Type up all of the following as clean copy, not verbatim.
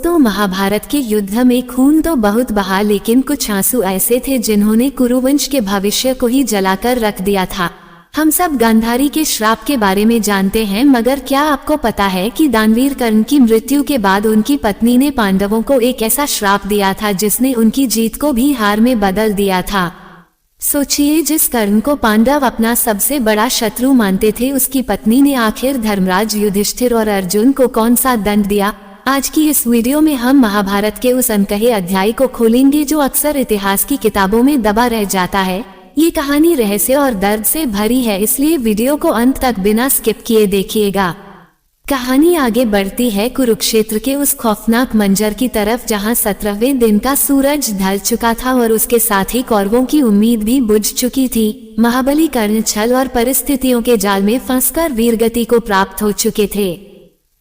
दोस्तों, महाभारत के युद्ध में खून तो बहुत बहा, लेकिन कुछ आंसू ऐसे थे जिन्होंने कुरुवंश के भविष्य को ही जलाकर रख दिया था। हम सब गांधारी के श्राप के बारे में जानते हैं, मगर क्या आपको पता है कि दानवीर कर्ण की मृत्यु के बाद उनकी पत्नी ने पांडवों को एक ऐसा श्राप दिया था जिसने उनकी जीत को भी हार में बदल दिया था। सोचिए, जिस कर्ण को पांडव अपना सबसे बड़ा शत्रु मानते थे, उसकी पत्नी ने आखिर धर्मराज युधिष्ठिर और अर्जुन को कौन सा दंड दिया। आज की इस वीडियो में हम महाभारत के उस अनकहे अध्याय को खोलेंगे जो अक्सर इतिहास की किताबों में दबा रह जाता है। ये कहानी रहस्य और दर्द से भरी है, इसलिए वीडियो को अंत तक बिना स्किप किए देखिएगा। कहानी आगे बढ़ती है कुरुक्षेत्र के उस खौफनाक मंजर की तरफ जहां 17वें दिन का सूरज ढल चुका था और उसके साथ ही कौरवों की उम्मीद भी बुझ चुकी थी। महाबली कर्ण छल और परिस्थितियों के जाल में फंसकर वीरगति को प्राप्त हो चुके थे।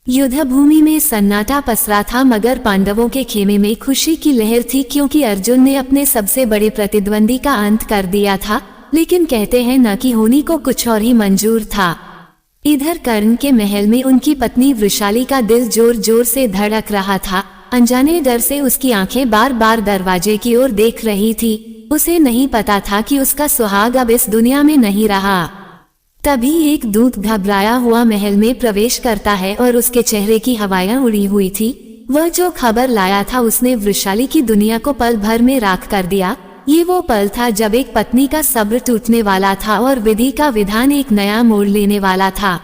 युद्ध भूमि में सन्नाटा पसरा था, मगर पांडवों के खेमे में खुशी की लहर थी, क्योंकि अर्जुन ने अपने सबसे बड़े प्रतिद्वंदी का अंत कर दिया था। लेकिन कहते हैं न कि होनी को कुछ और ही मंजूर था। इधर कर्ण के महल में उनकी पत्नी वृषाली का दिल जोर जोर से धड़क रहा था। अनजाने डर से उसकी आंखें बार बार दरवाजे की ओर देख रही थी। उसे नहीं पता था कि उसका सुहाग अब इस दुनिया में नहीं रहा। तभी एक दूत घबराया हुआ महल में प्रवेश करता है और उसके चेहरे की हवाएं उड़ी हुई थी। वह जो खबर लाया था उसने वृषाली की दुनिया को पल भर में राख कर दिया। ये वो पल था जब एक पत्नी का सब्र टूटने वाला था और विधि का विधान एक नया मोड़ लेने वाला था।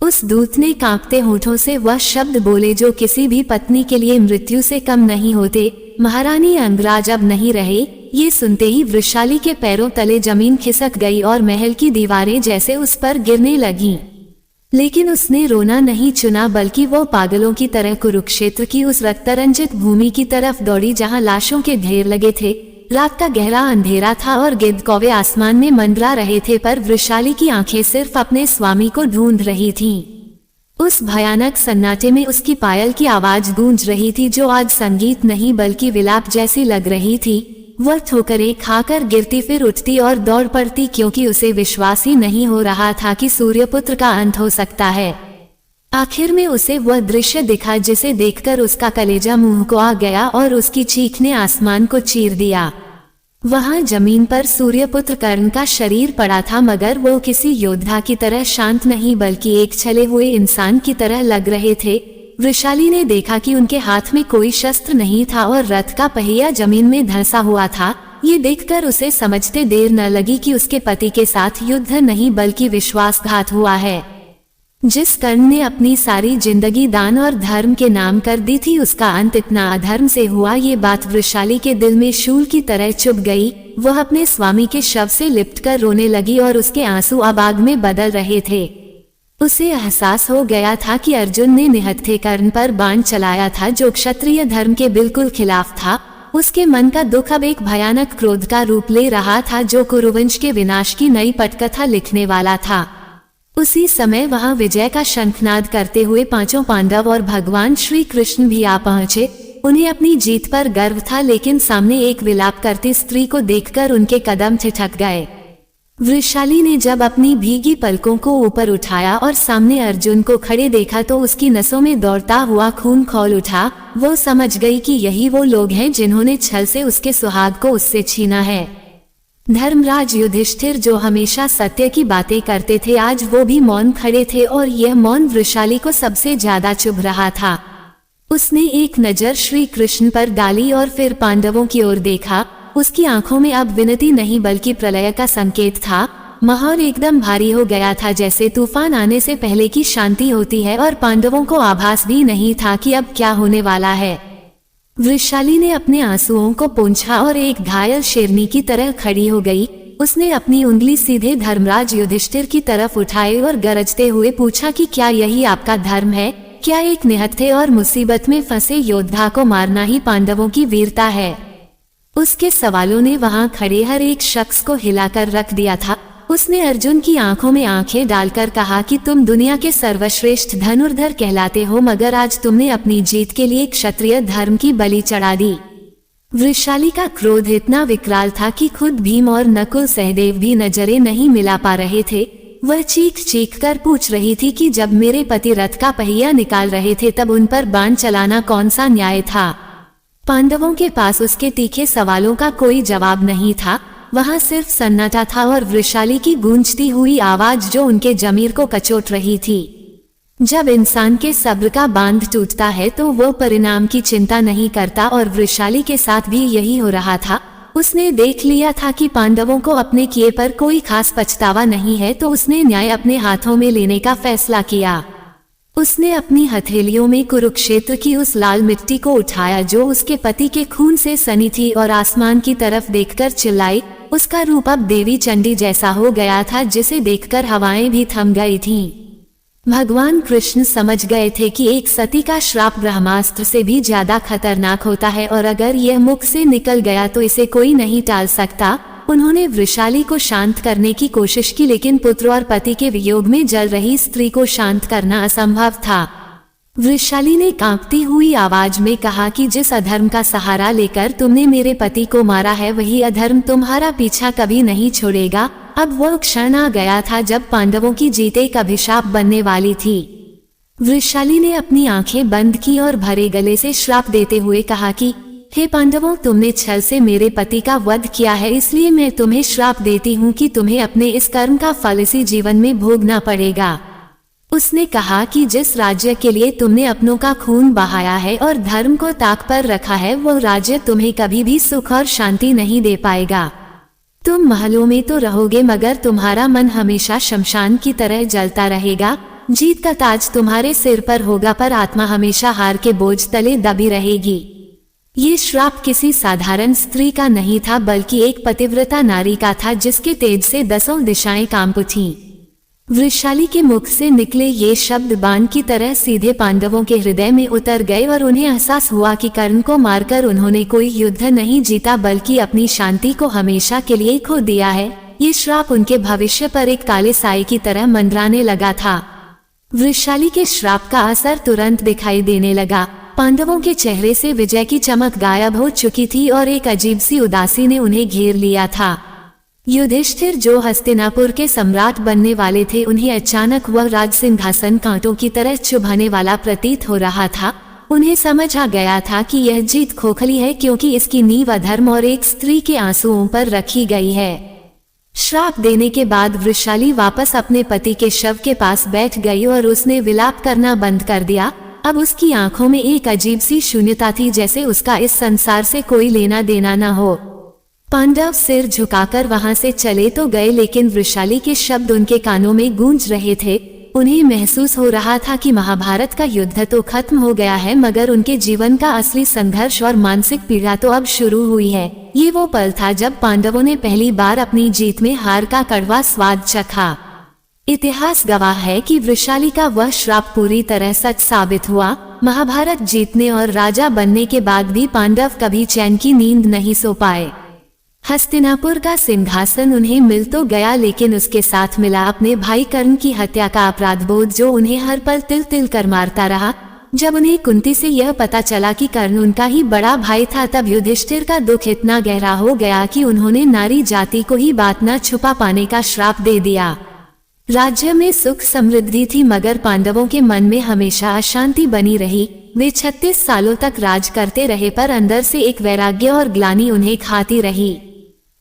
उस दूत ने कांपते होठों से वह शब्द बोले जो किसी भी पत्नी के लिए मृत्यु से कम नहीं होते। महारानी अंगराज अब नहीं रहे। ये सुनते ही वृषाली के पैरों तले जमीन खिसक गई और महल की दीवारें जैसे उस पर गिरने लगीं। लेकिन उसने रोना नहीं चुना, बल्कि वो पागलों की तरह कुरुक्षेत्र की उस रक्तरंजित भूमि की तरफ दौड़ी जहां लाशों के ढेर लगे थे। रात का गहरा अंधेरा था और गिद्ध कौवे आसमान में मंडरा रहे थे, पर वृषाली की आंखें सिर्फ अपने स्वामी को ढूंढ रही थीं। उस भयानक सन्नाटे में उसकी पायल की आवाज गूंज रही थी, जो आज संगीत नहीं बल्कि विलाप जैसी लग रही थी। वह ठोकरें खाकर गिरती फिर उठती और दौड़ पड़ती, क्योंकि उसे विश्वास ही नहीं हो रहा था कि सूर्यपुत्र का अंत हो सकता है। आखिर में उसे वह दृश्य दिखा जिसे देखकर उसका कलेजा मुंह को आ गया और उसकी चीख ने आसमान को चीर दिया। वहां जमीन पर सूर्यपुत्र कर्ण का शरीर पड़ा था, मगर वो किसी योद्धा की तरह शांत नहीं बल्कि एक छले हुए इंसान की तरह लग रहे थे। वृषाली ने देखा कि उनके हाथ में कोई शस्त्र नहीं था और रथ का पहिया जमीन में धंसा हुआ था। ये देखकर उसे समझते देर न लगी कि उसके पति के साथ युद्ध नहीं बल्कि विश्वासघात हुआ है। जिस कर्ण ने अपनी सारी जिंदगी दान और धर्म के नाम कर दी थी, उसका अंत इतना अधर्म से हुआ। ये बात वृषाली के दिल में शूल की तरह चुभ गई। वह अपने स्वामी के शव से लिपटकर रोने लगी और उसके आंसू अब आग में बदल रहे थे। उसे एहसास हो गया था कि अर्जुन ने निहत्थे कर्ण पर बाण चलाया था, जो क्षत्रिय धर्म के बिल्कुल खिलाफ था। उसके मन का दुख अब एक भयानक क्रोध का रूप ले रहा था, जो कुरुवंश के विनाश की नई पटकथा लिखने वाला था। उसी समय वहां विजय का शंखनाद करते हुए पांचों पांडव और भगवान श्री कृष्ण भी आ पहुंचे। उन्हें अपनी जीत पर गर्व था, लेकिन सामने एक विलाप करती स्त्री को देखकर उनके कदम ठिठक गए। वृषाली ने जब अपनी भीगी पलकों को ऊपर उठाया और सामने अर्जुन को खड़े देखा तो उसकी नसों में दौड़ता हुआ खून खौल उठा। वो समझ गई कि यही वो लोग हैं जिन्होंने छल से उसके सुहाग को उससे छीना है। धर्मराज युधिष्ठिर, जो हमेशा सत्य की बातें करते थे, आज वो भी मौन खड़े थे और यह मौन वृषाली को सबसे ज्यादा चुभ रहा था। उसने एक नजर श्री कृष्ण पर डाली और फिर पांडवों की ओर देखा। उसकी आंखों में अब विनती नहीं बल्कि प्रलय का संकेत था। माहौल एकदम भारी हो गया था, जैसे तूफान आने से पहले की शांति होती है, और पांडवों को आभास भी नहीं था कि अब क्या होने वाला है। वृषाली ने अपने आंसुओं को पोंछा और एक घायल शेरनी की तरह खड़ी हो गई। उसने अपनी उंगली सीधे धर्मराज युधिष्ठिर की तरफ उठाई और गरजते हुए पूछा कि क्या यही आपका धर्म है? क्या एक निहत्थे और मुसीबत में फंसे योद्धा को मारना ही पांडवों की वीरता है? उसके सवालों ने वहां खड़े हर एक शख्स को हिलाकर रख दिया था। उसने अर्जुन की आंखों में आंखें डालकर कहा कि तुम दुनिया के सर्वश्रेष्ठ धनुर्धर कहलाते हो, मगर आज तुमने अपनी जीत के लिए क्षत्रिय धर्म की बलि चढ़ा दी। वृषाली का क्रोध इतना विकराल था कि खुद भीम और नकुल सहदेव भी नजरें नहीं मिला पा रहे थे। वह चीख चीख कर पूछ रही थी कि जब मेरे पति रथ का पहिया निकाल रहे थे तब उन पर बाण चलाना कौन सा न्याय था। पांडवों के पास उसके तीखे सवालों का कोई जवाब नहीं था। वहां सिर्फ सन्नाटा था और वृषाली की गूंजती हुई आवाज जो उनके जमीर को कचोट रही थी। जब इंसान के सब्र का बांध टूटता है तो वो परिणाम की चिंता नहीं करता, और वृषाली के साथ भी यही हो रहा था। उसने देख लिया था कि पांडवों को अपने किए पर कोई खास पछतावा नहीं है, तो उसने न्याय अपने हाथों में लेने का फैसला किया। उसने अपनी हथेलियों में कुरुक्षेत्र की उस लाल मिट्टी को उठाया जो उसके पति के खून से सनी थी, और आसमान की तरफ देखकर चिल्लाई। उसका रूप अब देवी चंडी जैसा हो गया था, जिसे देखकर हवाएं भी थम गई थीं। भगवान कृष्ण समझ गए थे कि एक सती का श्राप ब्रह्मास्त्र से भी ज्यादा खतरनाक होता है, और अगर यह मुख से निकल गया तो इसे कोई नहीं टाल सकता। उन्होंने वृषाली को शांत करने की कोशिश की, लेकिन पुत्र और पति के वियोग में जल रही स्त्री को शांत करना असंभव था। वृषाली ने कांपती हुई आवाज में कहा कि जिस अधर्म का सहारा लेकर तुमने मेरे पति को मारा है वही अधर्म तुम्हारा पीछा कभी नहीं छोड़ेगा। अब वो क्षण आ गया था जब पांडवों की जीत एक अभिशाप बनने वाली थी। वृषाली ने अपनी आंखें बंद की और भरे गले से श्राप देते हुए कहा कि हे पांडवों, तुमने छल से मेरे पति का वध किया है, इसलिए मैं तुम्हें श्राप देती हूँ कि तुम्हें अपने इस कर्म का फल इसी जीवन में भोगना पड़ेगा। उसने कहा कि जिस राज्य के लिए तुमने अपनों का खून बहाया है और धर्म को ताक पर रखा है, वो राज्य तुम्हें कभी भी सुख और शांति नहीं दे पाएगा। तुम महलों में तो रहोगे मगर तुम्हारा मन हमेशा शमशान की तरह जलता रहेगा। जीत का ताज तुम्हारे सिर पर होगा पर आत्मा हमेशा हार के बोझ तले दबी रहेगी। ये श्राप किसी साधारण स्त्री का नहीं था, बल्कि एक पतिव्रता नारी का था जिसके तेज से 10 दिशाएं कांप उठीं। वृषाली के मुख से निकले ये शब्द बाण की तरह सीधे पांडवों के हृदय में उतर गए, और उन्हें एहसास हुआ कि कर्ण को मारकर उन्होंने कोई युद्ध नहीं जीता बल्कि अपनी शांति को हमेशा के लिए खो दिया है। ये श्राप उनके भविष्य पर एक काले साए की तरह मंडराने लगा था। वृषाली के श्राप का असर तुरंत दिखाई देने लगा। पांडवों के चेहरे से विजय की चमक गायब हो चुकी थी और एक अजीब सी उदासी ने उन्हें घेर लिया था। युधिष्ठिर जो हस्तिनापुर के सम्राट बनने वाले थे, उन्हें अचानक वह राज सिंहासन कांटों की तरह चुभाने वाला प्रतीत हो रहा था। उन्हें समझ आ गया था कि यह जीत खोखली है, क्योंकि इसकी नींव अधर्म और एक स्त्री के आंसुओं पर रखी गई है। श्राप देने के बाद वृषाली वापस अपने पति के शव के पास बैठ गई और उसने विलाप करना बंद कर दिया। अब उसकी आंखों में एक अजीब सी शून्यता थी, जैसे उसका इस संसार से कोई लेना देना न हो। पांडव सिर झुकाकर वहां से चले तो गए, लेकिन वृषाली के शब्द उनके कानों में गूंज रहे थे। उन्हें महसूस हो रहा था कि महाभारत का युद्ध तो खत्म हो गया है, मगर उनके जीवन का असली संघर्ष और मानसिक पीड़ा तो अब शुरू हुई है। ये वो पल था जब पांडवों ने पहली बार अपनी जीत में हार का कड़वा स्वाद चखा। इतिहास गवाह है कि वृषाली का वह श्राप पूरी तरह सच साबित हुआ। महाभारत जीतने और राजा बनने के बाद भी पांडव कभी चैन की नींद नहीं सो पाए। हस्तिनापुर का सिंहासन उन्हें मिल तो गया, लेकिन उसके साथ मिला अपने भाई कर्ण की हत्या का अपराध बोध, जो उन्हें हर पल तिल तिल कर मारता रहा। जब उन्हें कुंती से यह पता चला कि कर्ण उनका ही बड़ा भाई था, तब युधिष्ठिर का दुख इतना गहरा हो गया कि उन्होंने नारी जाति को ही बात न छुपा पाने का श्राप दे दिया। राज्य में सुख समृद्धि थी, मगर पांडवों के मन में हमेशा अशांति बनी रही। वे 36 सालों तक राज करते रहे, पर अंदर से एक वैराग्य और ग्लानि उन्हें खाती रही।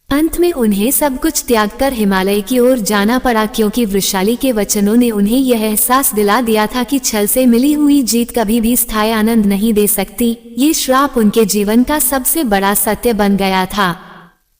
अंत में उन्हें सब कुछ त्याग कर हिमालय की ओर जाना पड़ा, क्योंकि वृषाली के वचनों ने उन्हें यह एहसास दिला दिया था कि छल से मिली हुई जीत कभी भी स्थायी आनंद नहीं दे सकती। ये श्राप उनके जीवन का सबसे बड़ा सत्य बन गया था।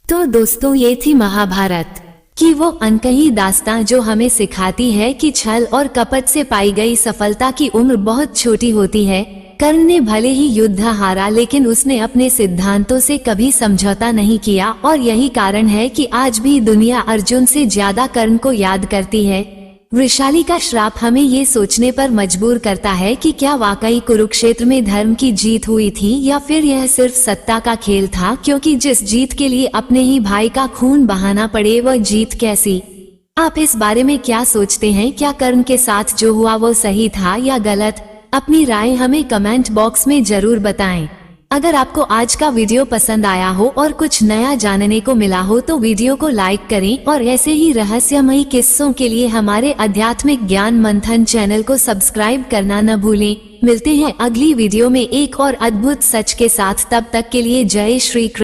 तो दोस्तों, ये थी महाभारत कि वो अनकही दास्तां जो हमें सिखाती है कि छल और कपट से पाई गई सफलता की उम्र बहुत छोटी होती है। कर्ण ने भले ही युद्ध हारा, लेकिन उसने अपने सिद्धांतों से कभी समझौता नहीं किया, और यही कारण है कि आज भी दुनिया अर्जुन से ज्यादा कर्ण को याद करती है। वृषाली का श्राप हमें ये सोचने पर मजबूर करता है कि क्या वाकई कुरुक्षेत्र में धर्म की जीत हुई थी, या फिर यह सिर्फ सत्ता का खेल था, क्योंकि जिस जीत के लिए अपने ही भाई का खून बहाना पड़े वह जीत कैसी। आप इस बारे में क्या सोचते हैं? क्या कर्ण के साथ जो हुआ वो सही था या गलत? अपनी राय हमें कमेंट बॉक्स में जरूर बताएं। अगर आपको आज का वीडियो पसंद आया हो और कुछ नया जानने को मिला हो तो वीडियो को लाइक करें और ऐसे ही रहस्यमयी किस्सों के लिए हमारे आध्यात्मिक ज्ञान मंथन चैनल को सब्सक्राइब करना न भूलें। मिलते हैं अगली वीडियो में एक और अद्भुत सच के साथ, तब तक के लिए जय श्री कृष्ण।